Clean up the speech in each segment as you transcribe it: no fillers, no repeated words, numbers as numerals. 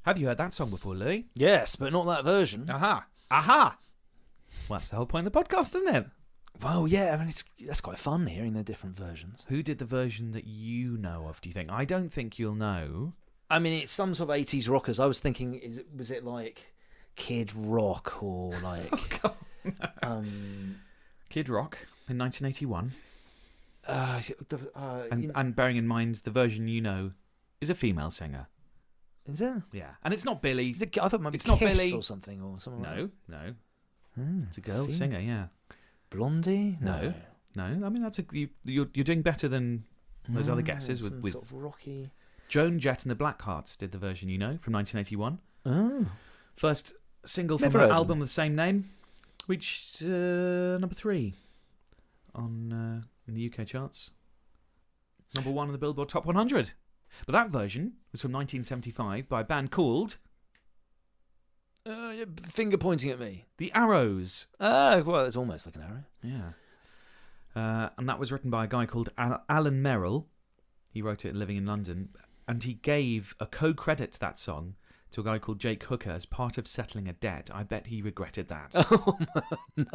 Have you heard that song before, Louis? Yes, but not that version. Aha! Well, that's the whole point of the podcast, isn't it? Well, yeah, I mean, that's quite fun hearing the different versions. Who did the version that you know of, do you think? I don't think you'll know. I mean, it's some sort of 80s rockers. I was thinking, was it like Kid Rock or like... Oh, God. Kid Rock in 1981. And bearing in mind, the version you know is a female singer. Is it? Yeah. And it's not Billy. I thought it might be It's not Kiss Billy. or something. No. It's a girl singer, yeah. Blondie? No. I mean, you're doing better than those other guesses with sort of rocky. Joan Jett and the Blackhearts did the version you know from 1981. Oh. First single from Never her heard album them. with the same name, reached number 3 on in the UK charts. Number 1 on the Billboard Top 100. But that version was from 1975 by a band called Finger pointing at me. The Arrows. Well, it's almost like an arrow. Yeah. And that was written by a guy called Alan Merrill. He wrote it living in London. And he gave a co-credit to that song to a guy called Jake Hooker as part of settling a debt. I bet he regretted that. Oh, no.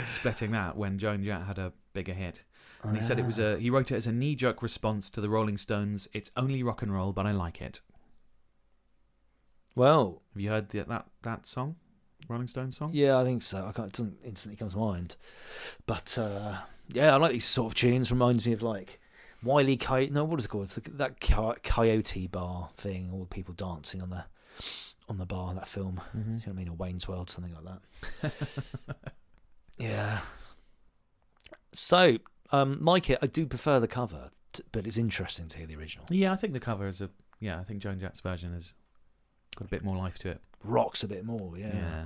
Splitting that when Joan Jett had a bigger hit. And he said he wrote it as a knee-jerk response to the Rolling Stones' It's Only Rock and Roll, but I Like It. Well, Have you heard that song? Rolling Stones song? yeah, I think so. It doesn't instantly come to mind. But, yeah, I like these sort of tunes. Reminds me of, like, Wile E. Coyote. No, what is it called? It's that Coyote bar thing. All the people dancing on the bar, that film. Mm-hmm. Do you know what I mean? Or Wayne's World, something like that. Yeah. So, like it, I do prefer the cover, but it's interesting to hear the original. Yeah, I think the cover is I think Joan Jett's version has got a bit more life to it. Rocks a bit more, yeah.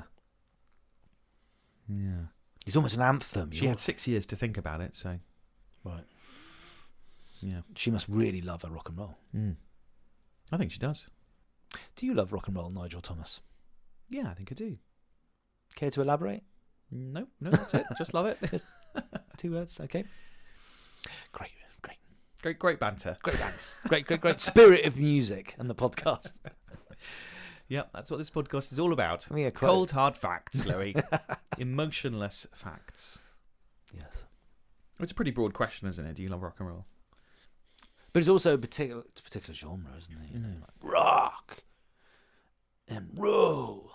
It's almost an anthem. She had 6 years to think about it, so... Right. Yeah. She must really love her rock and roll. I think she does. Do you love rock and roll, Nigel Thomas? Yeah, I think I do. Care to elaborate? No, that's it. Just love it. 2 words, okay. Great banter. Great bands. great spirit of music and the podcast. Yep, that's what this podcast is all about. Yeah, Cold, hard facts, Louis. Emotionless facts. Yes. It's a pretty broad question, isn't it? Do you love rock and roll? But it's also a particular genre, isn't it? You know, like rock and roll.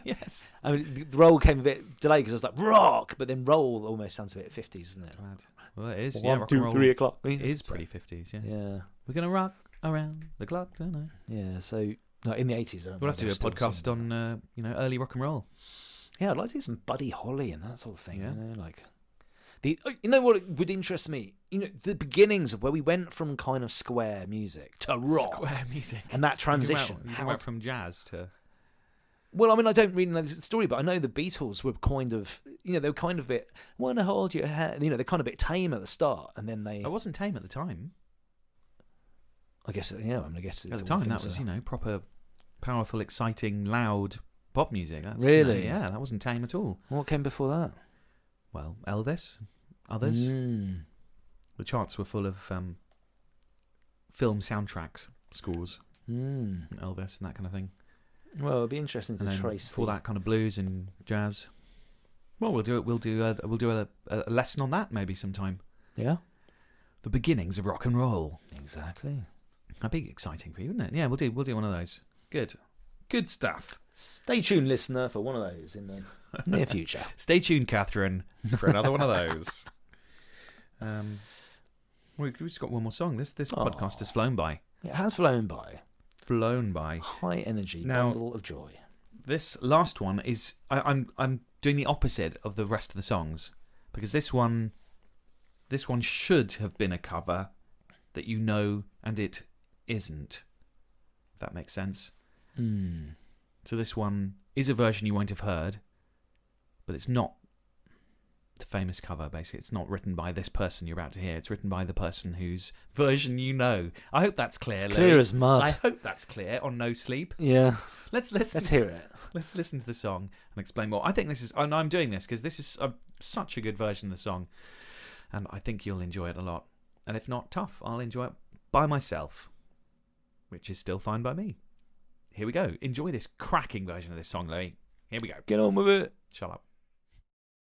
Yes. I mean, the roll came a bit delayed because I was like, rock, but then roll almost sounds a bit 50s, doesn't it? Well, it is. 1, rock 2, and roll 3 o'clock. It is pretty 50s, yeah. Yeah. We're going to rock around the clock tonight. Yeah, so no, in the 80s. We'll have to do a podcast on, early rock and roll. Yeah, I'd like to do some Buddy Holly and that sort of thing. Yeah. You know, like you know what would interest me? You know, the beginnings of where we went from kind of square music to rock. Square music. And that transition. You went from jazz to... Well, I mean, I don't really know the story, but I know the Beatles were kind of, they were kind of a bit, wanna hold your hand, they're kind of a bit tame at the start, and then they... I wasn't tame at the time. I guess, I guess... At the time, that was, proper, powerful, exciting, loud pop music. That's, really? Yeah, that wasn't tame at all. What came before that? Well, Elvis, others. The charts were full of film soundtracks, scores, and Elvis and that kind of thing. Well, it'd be interesting to trace for that kind of blues and jazz. Well, we'll do a lesson on that maybe sometime. Yeah, the beginnings of rock and roll. Exactly. That'd be exciting for you, wouldn't it? Yeah, we'll do one of those. Good stuff. Stay tuned, listener, for one of those in the near future. Stay tuned, Catherine, for another one of those. We've just got one more song. This podcast has flown by. It has flown by. High energy, bundle of joy. This last one is I'm doing the opposite of the rest of the songs, because this one should have been a cover that you know, and it isn't. If that makes sense. So this one is a version you won't have heard, but it's not the famous cover. Basically, it's not written by this person you're about to hear. It's written by the person whose version you know. I hope that's clear. It's clear as mud. I hope that's clear on No Sleep. Yeah. Let's hear it. Let's listen to the song and explain more. I think this is, and I'm doing this because this is such a good version of the song, and I think you'll enjoy it a lot. And if not, tough, I'll enjoy it by myself, which is still fine by me. here we go. Enjoy this cracking version of this song, Louis. Here we go. Get on with it. Shut up.